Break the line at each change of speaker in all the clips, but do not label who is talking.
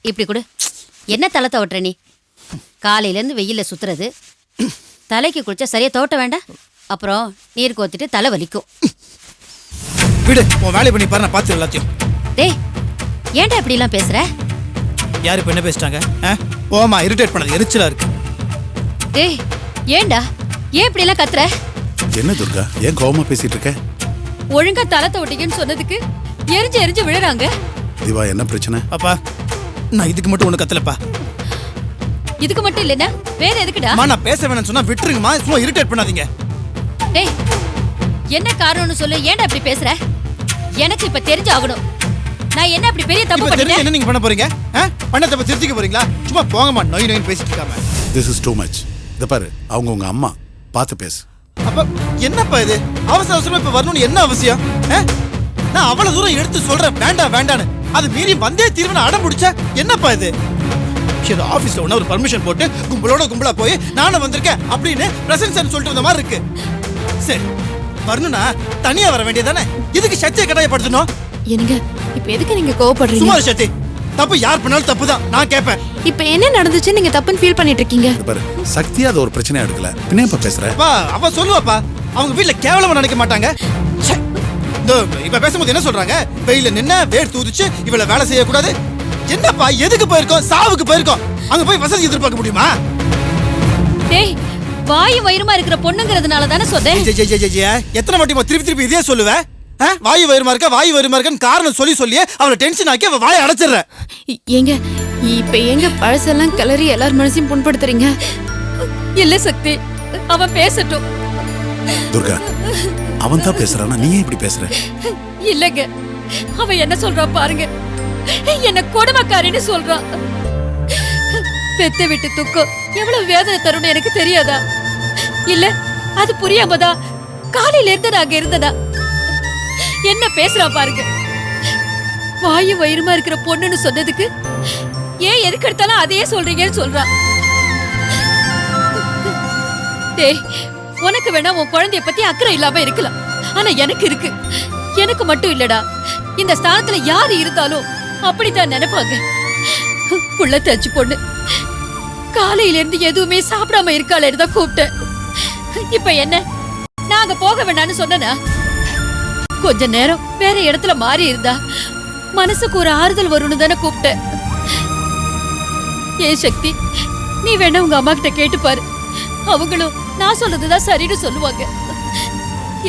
இப்படி கொடு. என்ன தலை தவட்டுற நீ? காலையிலேருந்து வெயிலில் சுற்றுறது, தலைக்கு குளிச்சா சரியாக தோட்ட வேண்டாம், அப்புறம் நீர் கோத்திட்டு தலை வலிக்கும்.
விடு, உன் வேலையை பண்ணி பாரு, நான் பார்த்து எல்லாத்தையும்.
டேய், ஏன்டா இப்படிலாம் பேசுற?
யார் இப்போ என்ன பேசிட்டாங்க? போமா, இரிட்டேட் பண்ணது எரிச்சலா இருக்கு.
டேய், ஏன்டா ஏன் இப்படிலாம் கத்துற?
என்ன துர்கா, ஏன் கோவமா பேசிட்டு இருக்க?
ஒழுங்கா தலை தவட்டிங்கன்னு சொன்னதுக்கு எரிஞ்சு எரிஞ்சு விழுறாங்க.
திவா, என்ன பிரச்சனை?
அப்பா, நான் இதுக்கு மட்டும் ஒண்ணு கத்தலப்பா.
இதுக்கு மட்டும் இல்லைன்னா வேற எதுக்குடா?
நான் பேச வேணும்னு சொன்னா விட்டுருங்கம்மா, சும்மா இரிட்டேட் பண்ணாதீங்க.
டேய், என்ன காரணம்னு சொல்லு. ஏன்டா இப்படி பேசுற? எனக்கு இப்ப தெரிஞ்சாகணும். நான் என்ன அப்படி பெரிய தப்பு பண்ணிட்டேன்?
என்ன நீங்க பண்ண போறீங்க? பண்ண தப்பு திருத்திக்க போறீங்களா? சும்மா போங்கம்மா, நோய் நோயின்னு பேசிட்டு இருக்காம.
This is too much. இத பாரு, அவங்க உங்க அம்மா, பார்த்து பேசு.
அப்ப என்னப்பா இது? அவசர அவசரமா இப்ப வரணும்னு என்ன அவசியம்? நான் அவ்வளவு தூரம் எடுத்து சொல்றேன் வேண்டாம் வேண்டான்னு, அது மீறி வந்தே தீர்வு அடம் பிடிச்சா என்னப்பா இது? ஏதோ ஆபீஸ்ல ஒண்ணு ஒரு பர்மிஷன் போட்டு கும்பலா போய் நானும் வந்திருக்கேன் அப்படின்னு பிரசன்ஸ் சொல்லிட்டு வந்த மாதிரி இருக்கு. சரி, வரணும்னா தனியா வர வேண்டியதானே? இதுக்கு சத்தியை கட்டாயப்படுத்தணும்.
என்னங்க, இப்ப எதுக்கு நீங்க கோவப்படுறீங்க?
சும்மா சத்தி, தப்பு யார் பண்ணாலும் தப்பு தான், நான் கேட்பேன்.
இப்ப என்ன நடந்துச்சு நீங்க தப்புன்னு ஃபீல் பண்ணிட்டு இருக்கீங்க?
இத பாரு, சக்தியா அது ஒரு பிரச்சனையா எடுக்கல. பின்ன இப்ப பேசுற?
அவ சொல்லுவாப்பா, அவங்க வீட்டுல கேவலமா நினைக்க மாட்டாங்க. இப்ப பேசும்போது என்ன சொல்றாங்க? வெயில நின்ன வேர் தூதிச்சு இவள வேலை செய்யக்கூடாது. என்னப்பா, எதுக்கு போயிருக்கோம்? சாவுக்கு போயிருக்கோம். அங்க போய் வசதி எதிர்பார்க்க முடியுமா?
டேய், வாயு வயிறுமா இருக்கிற பொண்ணுங்கிறதுனால தானே சொன்னேன்.
எத்தனை வாட்டி திருப்பி இதே சொல்லுவேன்? வாயு வயிறுமா இருக்கன்னு காரணம் சொல்லியே அவளை டென்ஷன் ஆக்கி அவ வாயை அடைச்சிடுற.
ஏங்க, இப்ப எங்க பழசெல்லாம் கிளறி எல்லார் மனசையும் புண்படுத்துறீங்க?
இல்ல சக்தி, அவன் பேசட்டும்.
துர்கா, அவன் தான் பேசுறானா, நீ ஏன் இப்படி பேசுற?
இல்லங்க, அவன் என்ன சொல்றான் பாருங்க. என்ன கொடுமைக்காரின்னு சொல்றான். பெத்த விட்டு துக்கம் எவ்வளவு வேதனை தரும்னு எனக்கு தெரியாதா? இல்ல, அது புரியாமதா காலையில இருந்து நாங்க இருந்ததா? என்ன பேசுறா பாருங்க. வாயு வயிறுமா இருக்கிற பொண்ணுன்னு சொன்னதுக்கு ஏன் எதுக்கு எடுத்தாலும் அதையே சொல்றீங்கன்னு சொல்றான். டேய், உனக்கு வேணா உன் குழந்தைய பத்தி அக்கறை இல்லாம இருக்கலாம், ஆனா எனக்கு இருக்கு. எனக்கு மட்டும் இல்லடா, இந்த ஸ்தானத்துல யாரு இருந்தாலும் அப்படித்தான் நினைப்பாங்க. புள்ள தச்சு பொண்ணு காலையில இருந்து எதுவுமே சாப்பிடாம இருக்காளேன்னு தான் கூப்பிட்டேன். இப்ப என்ன, நாங்க போக வேணான்னு சொன்னா? கொஞ்ச நேரம் வேற இடத்துல மாறி இருந்தா மனசுக்கு ஒரு ஆறுதல் வரும்னு தானே கூப்பிட்டேன். ஏ சக்தி, நீ வேணா உங்க அம்மா கிட்ட கேட்டு பாரு. அவங்களும் நான் சொல்றதுதான் சரின்னு சொல்லுவாங்க.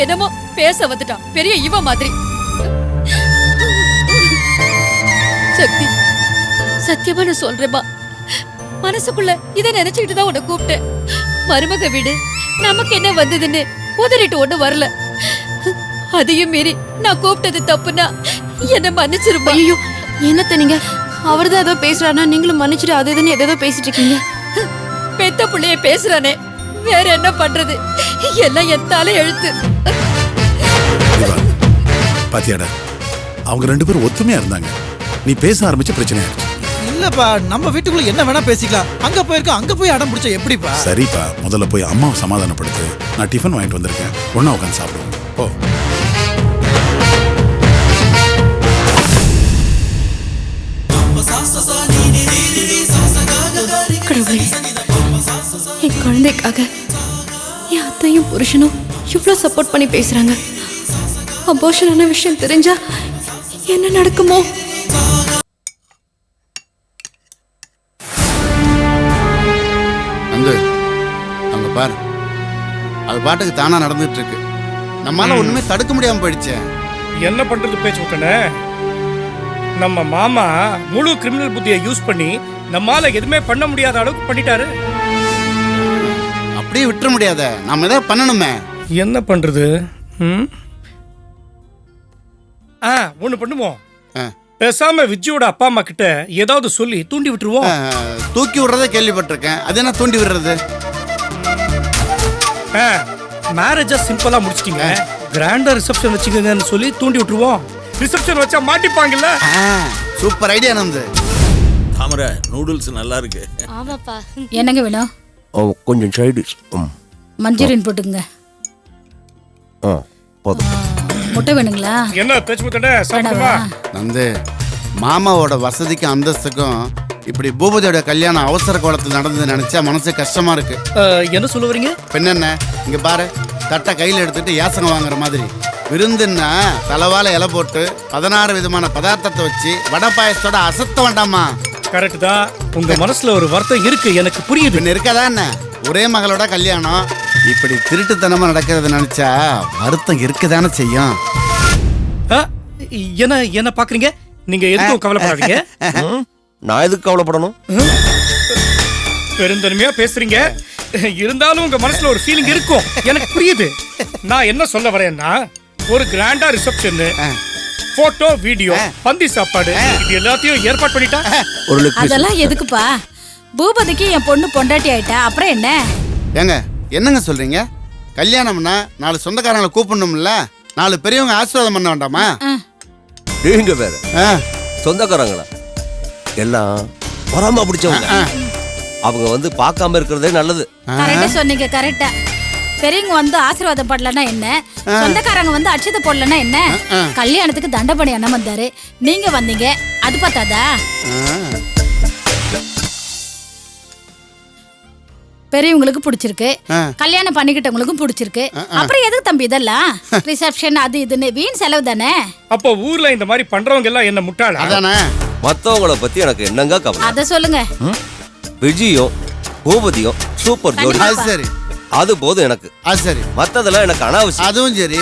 என்னமோ பேச வந்துட்டான் பெரிய இவ மாதிரி. சக்தி, சத்தியமா நான் சொல்றேமா, மனசுக்குள்ள இதை நினைச்சுக்கிட்டு தான் உன்னை கூப்பிட்டேன். மருமக வீடு நமக்கு என்ன வந்ததுன்னு உதறிட்டு ஒண்ணு வரல. அதையும் மீறி நான் கூப்பிட்டது தப்புன்னா என்ன மன்னிச்சிருப்பா.
ஐயோ, என்னத்த நீங்க? அவர்தான் ஏதோ பேசுறாருன்னா நீங்களும் மன்னிச்சுட்டு அது இதுன்னு ஏதோ பேசிட்டு இருக்கீங்க.
பெத்த புள்ளைய பேசுறானே, வேற என்ன பண்றது? எல்லாம் எத்தால எழுத்து.
பாத்தியாடா, அவங்க ரெண்டு பேரும் ஒத்துமையா இருந்தாங்க. நீ பேச ஆரம்பிச்ச பிரச்சனை ஆயிடுச்சு.
இல்லப்பா, நம்ம வீட்டுக்குள்ள என்ன வேணா பேசிக்கலாம். அங்க போயிருக்கோம், அங்க போய் அடம் பிடிச்சா எப்படிப்பா?
சரிப்பா, முதல்ல போய் அம்மாவை சமாதானப்படுத்து. நான் டிஃபன் வாங்கிட்டு வந்திருக்கேன், ஒண்ணா உட்காந்து சாப்பிடுவோம். ஓ,
கடவுளே, என் குழந்தைக்காக என் அத்தையும் புருஷனும் இவ்வளவு சப்போர்ட் பண்ணி பேசுறாங்க. அபோஷனான விஷயம் தெரிஞ்சா என்ன நடக்குமோ?
அங்க பாரு, அது பாட்டுக்கு தானா நடந்துட்டு இருக்கு. நம்மளால ஒண்ணுமே தடுக்க முடியாம போயிடுச்சே.
என்ன பண்றது பேச்சு விட்டனே? நம்ம மாமா முழு கிரிமினல் புத்தியை யூஸ் பண்ணி நம்மால எதுவுமே பண்ண முடியாத அளவுக்கு பண்ணிட்டாரு.
அப்படியே விட்டுற முடியாத, நாம ஏதாவது பண்ணணுமே.
என்ன பண்றது? ஒண்ணு பண்ணுவோம். பேசாம விஜயோட அப்பா அம்மா கிட்ட ஏதாவது சொல்லி தூண்டி விட்டுருவோம்.
தூக்கி விடுறத கேள்விப்பட்டிருக்கேன், அது என்ன தூண்டி விடுறது?
மேரேஜா சிம்பிளா முடிச்சிட்டீங்க, கிராண்டா ரிசப்ஷன் வச்சுக்கங்கன்னு சொல்லி தூண்டி விட்டுருவோம். ரிசப்ஷன் வச்சா மாட்டிப்பாங்கல்ல.
Super idea Nandu.
Thamarai, noodles நல்லா இருக்கு.
ஆமாப்பா.
என்னங்க வேணும்?
கொஞ்சம் சைடிஷ்.
மஞ்சூரியன் போட்டுங்க.
போதும்.
முட்டை வேணுங்களா?
என்ன பேச்சு முட்டை சாப்பிடுமா?
நந்து, மாமாவோட வசதிக்கும் அந்தஸ்துக்கும் இப்படி பூபதியோட கல்யாணம் அவசர கோலத்தில் நடந்து நினைச்சா மனசு கஷ்டமா இருக்கு.
என்ன சொல்ல வரீங்க?
பெண்ணென்ன இங்க பாரு, தட்டை கையில் எடுத்துட்டு யாசகம் வாங்குற மாதிரி. விருந்துன்னா தலைவால இலை போட்டு 16 விதமான பதார்த்தத்தை வச்சு வடை பாயசத்தோட அசத்த வேண்டாமா?
கரெக்ட் தான். உங்க மனசுல ஒரு வருத்தம் இருக்கு, எனக்கு புரியுது.
பின்ன இருக்காதா என்ன? ஒரே மகளோட கல்யாணம் இப்படி திருட்டுத்தனமா நடக்கிறத நினைச்சா வருத்தம் இருக்குதானே செய்யும்.
ஆ, என்ன பாக்குறீங்க? நீங்க எதுக்கும் கவலைப்படாதீங்க.
நான் எதுக்கு கவலைப்படணும்?
பெருந்தன்மையா பேசுறீங்க, இருந்தாலும் உங்க மனசுல ஒரு ஃபீலிங் இருக்கும், எனக்கு புரியுது. நான் என்ன சொல்ல வரேன்னா, ஒரு கிராண்டா ரிசப்ஷன், போட்டோ வீடியோ, பந்தி சாப்பாடு, இது எல்லாத்தையும் ஏற்பாடு பண்ணிட்டா
ஒரு லுக்
அதெல்லாம் எதுக்குப்பா? பூபதிக்கு என் பொண்ணு பொண்டாட்டி ஆயிட்டா, அப்புறம் என்ன?
ஏங்க என்னங்க சொல்றீங்க? கல்யாணம்னா 4 சொந்தக்காரங்களை கூப்பிடணும்ல, 4 பெரியவங்க ஆசீர்வாதம் பண்ண வேண்டாமா?
நீங்க வேற
ஆ,
சொந்தக்காரங்களா? எல்லாம் பொறாம பிடிச்சவங்க. அவங்க வந்து பார்க்காம இருக்கிறதே நல்லது.
கரெக்டா சொன்னீங்க, கரெக்டா. பெரியவங்க வந்து ஆசீர்வாதம் பண்ணலன்னா என்ன, சொந்தக்காரங்க வந்து அட்சதை போடலன்னா என்ன? கல்யாணத்துக்கு தண்டபணி அண்ணன் வந்தாரு, நீங்க வந்தீங்க, அது பார்த்தாதா? பெரியவங்களுக்கு பிடிச்சிருக்கு, கல்யாணம் பண்ணிக்கிட்டவங்களுக்கும் பிடிச்சிருக்கு, அப்புறம் எதுக்கு தம்பி இதெல்லாம்? ரிசப்ஷன் அது இதுன்னு வீண் செலவு தானே.
அப்போ ஊர்ல இந்த மாதிரி பண்றவங்க எல்லாம் என்ன முட்டாளா?
அதானே.
மத்தவங்கள பத்தி எனக்கு என்னங்க கவலை?
அத சொல்லுங்க.
விஜயும் பூபதியும் சூப்பர் ஜோடி.
அது சரி,
அது போதும் எனக்கு.
அது சரி,
மத்ததெல்லாம் எனக்கு அனாவசியம்.
அதுவும் சரி.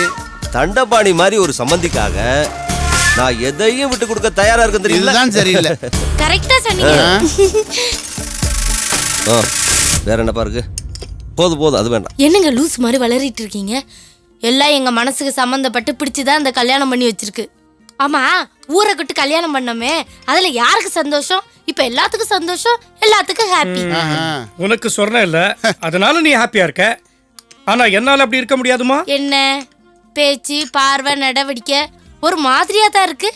தண்டபாணி மாதிரி ஒரு சம்பந்திக்காக நான் எதையும் விட்டு கொடுக்க தயாரா இருக்கேன், தெரியல.
இதுதான் சரியில்லை.
கரெக்டா சொன்னீங்க.
வேற என்னப்பா இருக்கு? போதும், அது வேண்டாம்.
என்னங்க லூஸ் மாதிரி வளரிட்டு இருக்கீங்க? எல்லாம் எங்க மனசுக்கு சம்பந்தப்பட்டு பிடிச்சுதான் இந்த கல்யாணம் பண்ணி வச்சிருக்கு. ஆமா, ஊரை விட்டு கல்யாணம் பண்ணோமே, அதுல யாருக்கு சந்தோஷம்? இப்ப எல்லாத்துக்கும் சந்தோஷம், எல்லாத்துக்கும் ஹாப்பி.
உனக்கு சொர்ணம் இல்ல, அதனால நீ ஹாப்பியா இருக்க. ஆனா என்னால அப்படி இருக்க முடியாதுமா.
என்ன பேச்சு, பார்வை, நடவடிக்கை ஒரு மாதிரியா தான் இருக்கு.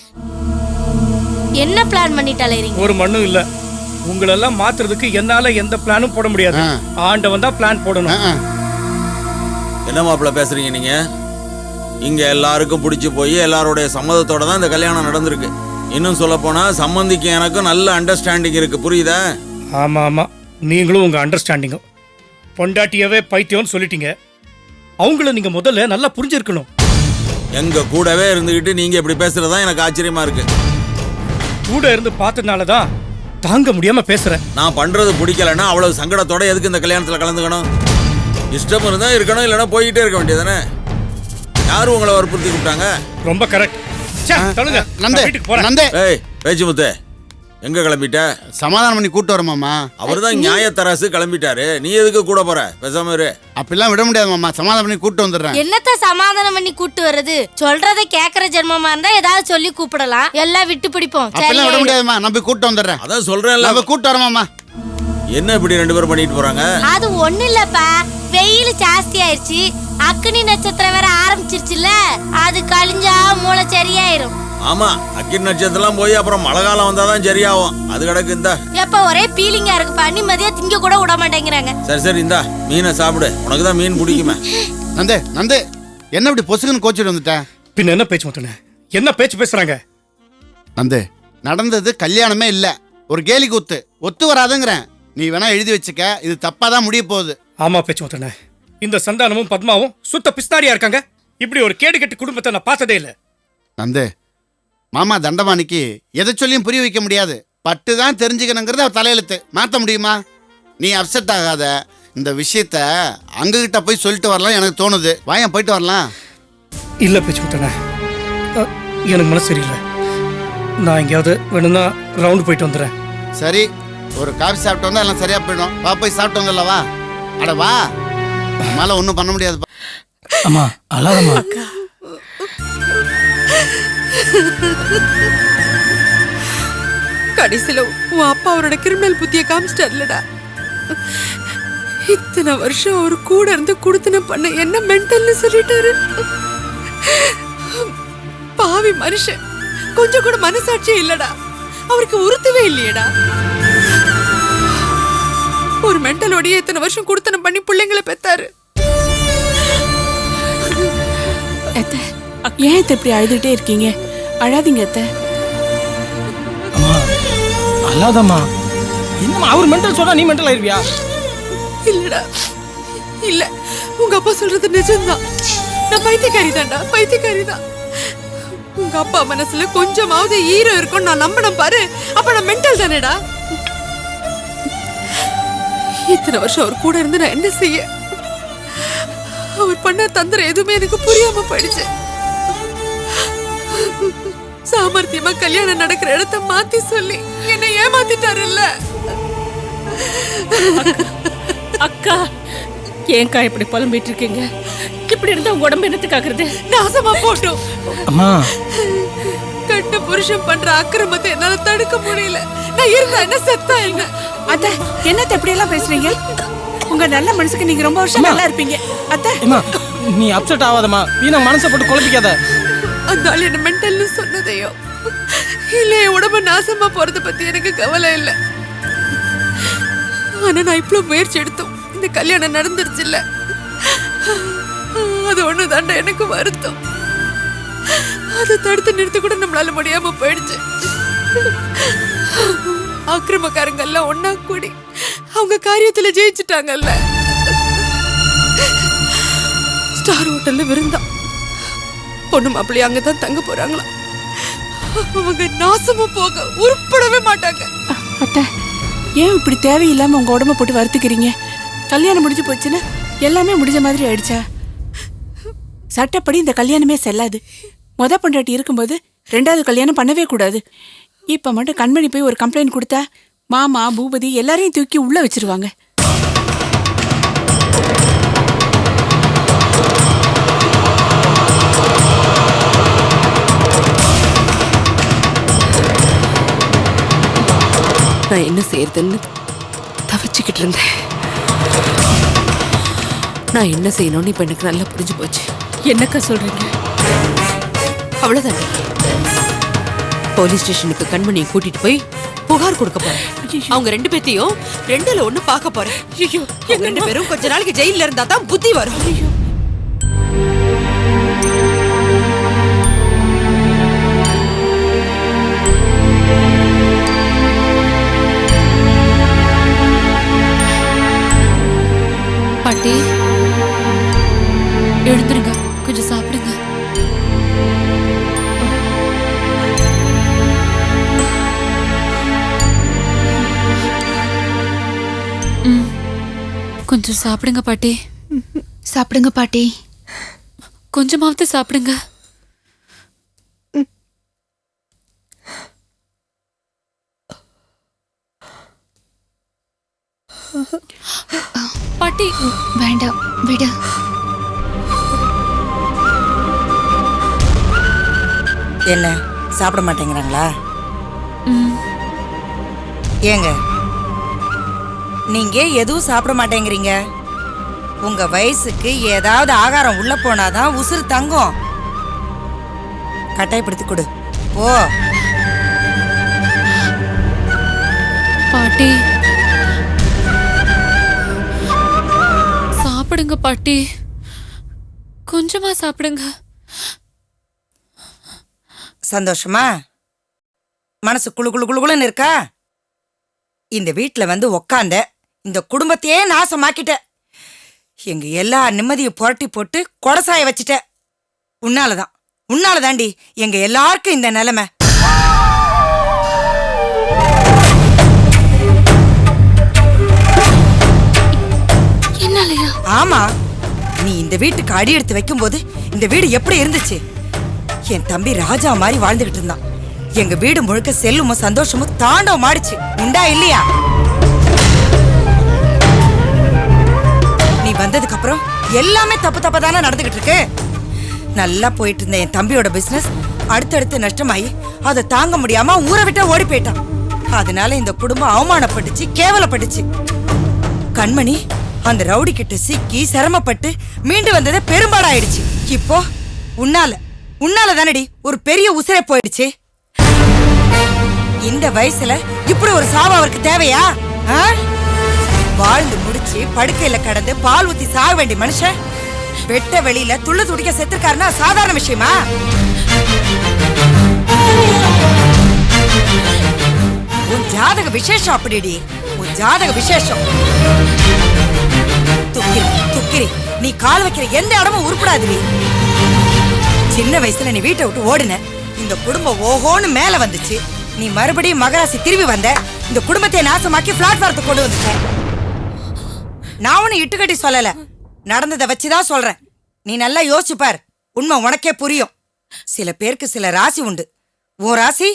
என்ன பிளான் பண்ணிட்டு அலையறீங்க?
ஒரு மண்ணும் இல்ல. உங்களெல்லாம் மாத்துறதுக்கு என்னால எந்த பிளானும் போட முடியாது. ஆண்டவன் தான் பிளான் போடணும்.
என்ன மாப்பிள்ள பேசுறீங்க நீங்க? இங்க எல்லாருக்கும் பிடிச்சி போய் எல்லாருடைய சம்மதத்தோட தான் இந்த கல்யாணம் நடந்திருக்கு. இன்னும் சொல்ல போனா சம்பந்திக்கு எனக்கும் நல்ல அண்டர்ஸ்டாண்டிங் இருக்கு, புரியுதா?
ஆமா, நீங்களும் உங்க அண்டர்ஸ்டாண்டிங்கும். பொண்டாட்டியவே பைத்தியம்னு சொல்லிட்டீங்க. அவங்கள நீங்க முதல்ல நல்லா புரிஞ்சிருக்கணும்.
எங்க கூடவே இருந்துகிட்டு நீங்க இப்படி பேசுறதா எனக்கு ஆச்சரியமா இருக்கு.
கூட இருந்து பார்த்ததுனாலதான் தாங்க முடியாம பேசுறேன்.
நான் பண்றது பிடிக்கலன்னா அவ்வளவு சங்கடத்தோட எதுக்கு இந்த கல்யாணத்துல கலந்துக்கணும்? இஷ்டம் இருந்தா இருக்கணும், இல்லைன்னா போய்கிட்டே இருக்க வேண்டியதானே. யாரும் உங்களை வற்புறுத்தி கூப்பிட்டாங்க?
ரொம்ப கரெக்ட்.
நந்தே,
பேச்சு முத்து, எங்க கிளம்பிட்ட?
சமாதானம் பண்ணி கூட்டு வரமாமா.
அவர்தான் நியாயத்தராசு கிளம்பிட்டாரு, நீ எதுக்கு கூட போற? பேசாம இரு.
அப்படிலாம் விட முடியாது மாமா, சமாதானம் பண்ணி கூட்டு வந்துடுறேன்.
என்னத்த சமாதானம் பண்ணி கூட்டு வர்றது? சொல்றதை கேக்குற ஜென்மமா இருந்தா ஏதாவது சொல்லி கூப்பிடலாம், எல்லாம் விட்டு பிடிப்போம்.
அப்படிலாம் விட முடியாதுமா, நான் போய் கூட்டு வந்துடுறேன்.
அதான் சொல்றேன்,
நம்ம கூட்டு வரமாமா.
என்ன இப்படி 2 பேரும் பண்ணிட்டு போறாங்க?
அது ஒண்ணு இல்லப்பா, வெயில் ஜாஸ்தி ஆயிடுச்சு, அக்னி நட்சத்திரம் வேற ஆரம்பிச்சிருச்சுல, அது கழிஞ்சா மூளை சரியாயிரும்.
ஆமா, அக்கினி நட்சத்திரம் போய் அப்புறம் மழை காலம் வந்தாதான் சரியாகும். அது கிடக்கு. இந்த
எப்ப ஒரே பீலிங்கா இருக்குப்பா, நிம்மதியா திங்க கூட விட மாட்டேங்கிறாங்க.
சரி இந்தா மீனை சாப்பிடு, உனக்கு தான் மீன் பிடிக்குமே.
நந்தே, என்ன இப்படி பொசுக்குன்னு கோச்சிட்டு வந்துட்டேன்?
பின்ன என்ன பேச்சு முத்துன? என்ன பேச்சு பேசுறாங்க?
நந்தே, நடந்தது கல்யாணமே இல்ல, ஒரு கேலி கூத்து. ஒத்து வராதுங்கிறேன். நீ வேணா எழுதி வச்சுக்க, இது தப்பாதான் முடிய போகுது.
ஆமா பேச்சு முத்துன, இந்த சந்தானமும் பத்மாவும் சுத்த பிஸ்தாரியா இருக்காங்க. இப்படி ஒரு கேடு கெட்டு குடும்பத்தை நான் பார்த்ததே இல்ல.
நந்தே, மாமா தண்டபாணிக்கு எதை சொல்லியும் புரிய வைக்க முடியாது. பட்டு தான் தெரிஞ்சுக்கணுங்கிறது அவர் தலையெழுத்து, மாற்ற முடியுமா? நீ அப்செட் ஆகாத. இந்த விஷயத்த அங்ககிட்ட போய் சொல்லிட்டு வரலாம் எனக்கு தோணுது. வாயன் போயிட்டு வரலாம்.
இல்ல பேச்சு முத்துன, எனக்கு மனசு சரியில்லை. நான் எங்கேயாவது வேணும்னா ரவுண்டு போயிட்டு வந்துடுறேன்.
சரி, ஒரு காஃபி சாப்பிட்டு வந்தா எல்லாம் சரியா போயிடும். வா, போய் சாப்பிட்டு வந்துடல. வா, அட வா. நம்மளால ஒன்றும் பண்ண முடியாது.
அம்மா அழாதம்மா.
கடைசியில உன் அப்பா அவரோட கிரிமினல் புத்திய காமிச்சிட்டார்லடா. இத்தனை வருஷம் அவர் கூட இருந்து குடுத்தன பண்ண என்ன மென்டல்னு சொல்லிட்டாரு. பாவி மனுஷன், கொஞ்சம் கூட மனசாட்சியே இல்லடா. அவருக்கு உறுத்தவே இல்லையடா. ஒரு மென்டலோடைய இத்தனை வருஷம் குடுத்தனம் பண்ணி பிள்ளைங்களை பெத்தாரு. ஏன் இப்படி அழுதுகிட்டே இருக்கீங்க? அழாதீங்க அத்தை.
அல்லாதம்மா,
என்னம்மா அவர் மென்டல் சொன்னா நீ மென்டல் ஆயிருவியா?
இல்லடா இல்ல, உங்க அப்பா சொல்றது நிஜம்தான். நான் பைத்தியக்காரி தான்டா, பைத்தியக்காரி தான். உங்க அப்பா மனசுல கொஞ்சமாவது ஈரம் இருக்கும் நான் நம்பணும் பாரு, அப்ப நான் மென்டல் தானேடா. இத்தனை வருஷம் அவர் கூட இருந்து நான் என்ன செய்ய? அவர் பண்ண தந்திரம் எதுவுமே எனக்கு புரியாம போயிடுச்சு. சாமர்த்தியமா கல்யாணம் நடக்கிற இடத்த மாத்தி சொல்லி என்னை ஏமாத்திட்டாருல்ல.
அக்கா ஏன்க்கா இப்படி புலம்பிட்டு இருக்கீங்க? இப்படி இருந்தா உங்க உடம்பு என்னத்துக்காக்குறது?
நாசமா போட்டோம்.
அம்மா
கட்ட புருஷன் பண்ற அக்கிரமத்தை என்னால தடுக்க முடியல. நான் இருந்தா என்ன, செத்தா என்ன?
அத்தை என்னத்த எப்படி எல்லாம் பேசுறீங்க? உங்க நல்ல மனசுக்கு நீங்க ரொம்ப வருஷம் நல்லா இருப்பீங்க அத்தை.
அம்மா நீ அப்செட் ஆகாதம்மா, வீணா மனசை போட்டு குழப்பிக்காத.
அந்த ஆள் என்ன மென்டல்னு சொன்னதையோ இல்ல என் உடம்பு நாசமா போறத பத்தி எனக்கு கவலை இல்லை. ஆனா நான் இவ்வளவு முயற்சி எடுத்தோம் இந்த கல்யாணம் நடந்துருச்சு இல்ல, அது ஒண்ணுதாண்டா எனக்கு வருத்தம். அதை தடுத்து நிறுத்த கூட நம்மளால முடியாம போயிடுச்சு. ஆக்கிரமக்காரங்க எல்லாம் ஒன்னா கூடி அவங்க காரியத்துல ஜெயிச்சுட்டாங்கல்ல. ஸ்டார் ஹோட்டல்ல விருந்தா பொண்ணு மாப்பிள்ளை அங்கதான் தங்க போறாங்களா. அவங்க நாசமா போக உருப்படவே மாட்டாங்க.
அத்தை ஏன் இப்படி தேவையில்லாம உங்க உடம்ப போட்டு வருத்துக்கிறீங்க? கல்யாணம் முடிஞ்சு போச்சுன்னா எல்லாமே முடிஞ்ச மாதிரி ஆயிடுச்சா? சட்டப்படி இந்த கல்யாணமே செல்லாது. மொத பொண்டாட்டி இருக்கும்போது ரெண்டாவது கல்யாணம் பண்ணவே கூடாது. இப்ப மட்டும் கண்மணி போய் ஒரு கம்ப்ளைண்ட் கொடுத்தா மாமா பூபதி எல்லாரையும் தூக்கி உள்ள வச்சிருவாங்க.
நான் என்ன செய்யறதுன்னு தவச்சிக்கிட்டு இருந்தேன். நான் என்ன செய்யணும்னு இப்ப எனக்கு நல்லா புரிஞ்சு போச்சு.
என்னக்கா சொல்றீங்க?
அவ்வளவுதான். போலீஸ் ஸ்டேஷனுக்கு கண்மணியை கூட்டிட்டு போய் புகார் கொடுக்க போறேன். அவங்க ரெண்டு பேத்தையும் ரெண்டுல ஒண்ணு பார்க்க போறேன். அவங்க ரெண்டு பேரும் கொஞ்ச நாளைக்கு ஜெயில இருந்தா தான் புத்தி வரும்.
பாட்டி எழுந்துருங்க, கொஞ்சம் சாப்பிடுங்க. கொஞ்சம் சாப்பிடுங்க பாட்டி. சாப்பிடுங்க பாட்டி, கொஞ்சமாவது சாப்பிடுங்க. பாட்டி வேண்டாம், விடு.
என்ன சாப்பிட மாட்டேங்கிறாங்களா? ஏங்க நீங்க எதுவும் சாப்பிட மாட்டேங்கிறீங்க? உங்க வயசுக்கு ஏதாவது ஆகாரம் உள்ள போனாதான் உசுறு தங்கும். கட்டாயப்படுத்தி கொடு ஓ.
பாட்டி சாப்பிடுங்க பாட்டி, கொஞ்சமா சாப்பிடுங்க.
சந்தோஷமா? மனசு குளு குளு குளுன்னு இருக்கா? இந்த வீட்டுல வந்து உக்காந்த இந்த குடும்பத்தையே நாசமாக்கிட்ட. எங்க எல்லா நிம்மதியை புரட்டி போட்டு கொடசாய வச்சுட்ட. உன்னாலதாண்டி எங்க எல்லாருக்கும் இந்த நிலைமை.
என்னாலயா?
ஆமா, நீ இந்த வீட்டுக்கு அடி எடுத்து வைக்கும் போது இந்த வீடு எப்படி இருந்துச்சு? என் தம்பி ராஜா மாதிரி வாழ்ந்துகிட்டு இருந்தான். எங்க வீடு முழுக்க செல்லுமும் சந்தோஷமும் தாண்டவம் ஆடிச்சு. உண்டா இல்லையா? நீ வந்ததுக்கு அப்புறம் எல்லாமே தப்பு தப்பா தானே நடந்துகிட்டு இருக்கு. நல்லா போயிட்டு இருந்த என் தம்பியோட பிசினஸ் அடுத்தடுத்து நஷ்டமாயி அதை தாங்க முடியாம ஊரை விட்டு ஓடி போயிட்டான். அதனால இந்த குடும்பம் அவமானப்பட்டுச்சு, கேவலப்பட்டுச்சு. கண்மணி அந்த ரவுடி கிட்ட சிக்கி சிரமப்பட்டு மீண்டு வந்ததே பெரும்பாடாயிடுச்சு. இப்போ உன்னால தானடி ஒரு பெரிய உசிரை போயிடுச்சு. இந்த வயசுல இப்படி ஒரு சாவு அவருக்கு தேவையா? வாழ்ந்து முடிச்சு படுக்கையில கடந்து பால் ஊத்தி சாக வேண்டிய மனுஷன் வெட்ட வெளியில துள்ள துடிக்க செத்துருக்காருன்னா சாதாரண விஷயமா? உன் ஜாதக விசேஷம் அப்படிடி. உன் ஜாதக விசேஷம். துக்கிரி நீ கால் வைக்கிற எந்த இடமும் உருப்படாதுடி. சின்ன வயசுல நீ வீட்டை விட்டு ஓடுன, இந்த குடும்பம் ஓஹோன்னு மேல வந்துச்சு. நீ மறுபடியும் மகராசி திரும்பி வந்த, இந்த குடும்பத்தை நாசமாக்கி பிளாட்ஃபாரத்தை கொண்டு வந்துட்ட. நான் உன்னை இட்டுக்கட்டி சொல்லல, நடந்ததை வச்சுதான் சொல்றேன். நீ நல்லா யோசிச்சு பார், உண்மை உனக்கே புரியும். சில பேருக்கு சில ராசி உண்டு. உன் ராசி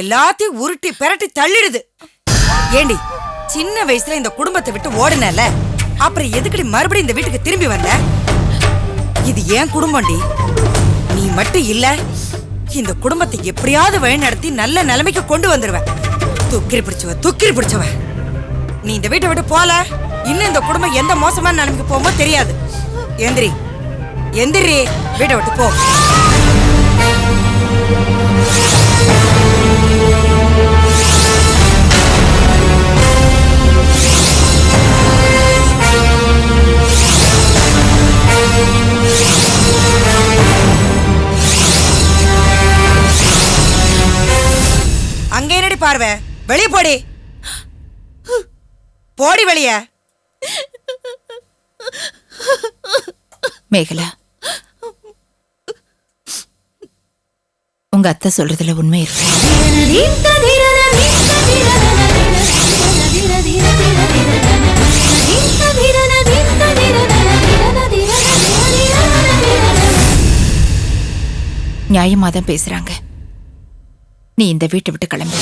எல்லாத்தையும் உருட்டி பெரட்டி தள்ளிடுது. ஏண்டி சின்ன வயசுல இந்த குடும்பத்தை விட்டு ஓடுனல, அப்புறம் எதுக்கடி மறுபடியும் இந்த வீட்டுக்கு திரும்பி வந்த? இது ஏன் குடும்பம்டி, நீ மட்டும் இல்ல. இந்த குடும்பத்தை எப்படியாவது வழி நடத்தி நல்ல நிலைமைக்கு கொண்டு வந்துருவேன். துக்கிரி பிடிச்சவ. நீ இந்த வீட்டை விட்டு போல, இன்னும் இந்த குடும்பம் எந்த மோசமான நிலைமைக்கு போகுமோ தெரியாது. எந்திரி வீட்டை விட்டு போ. அங்க என்னடி பார்வை, வெளியே போடி. போடி வெளிய.
மேகலா, உங்க அத்தை சொல்றதுல உண்மை இருக்கு. நியாயமா தான் பேசுறாங்க. நீ இந்த வீட்டை விட்டு கிளம்பு.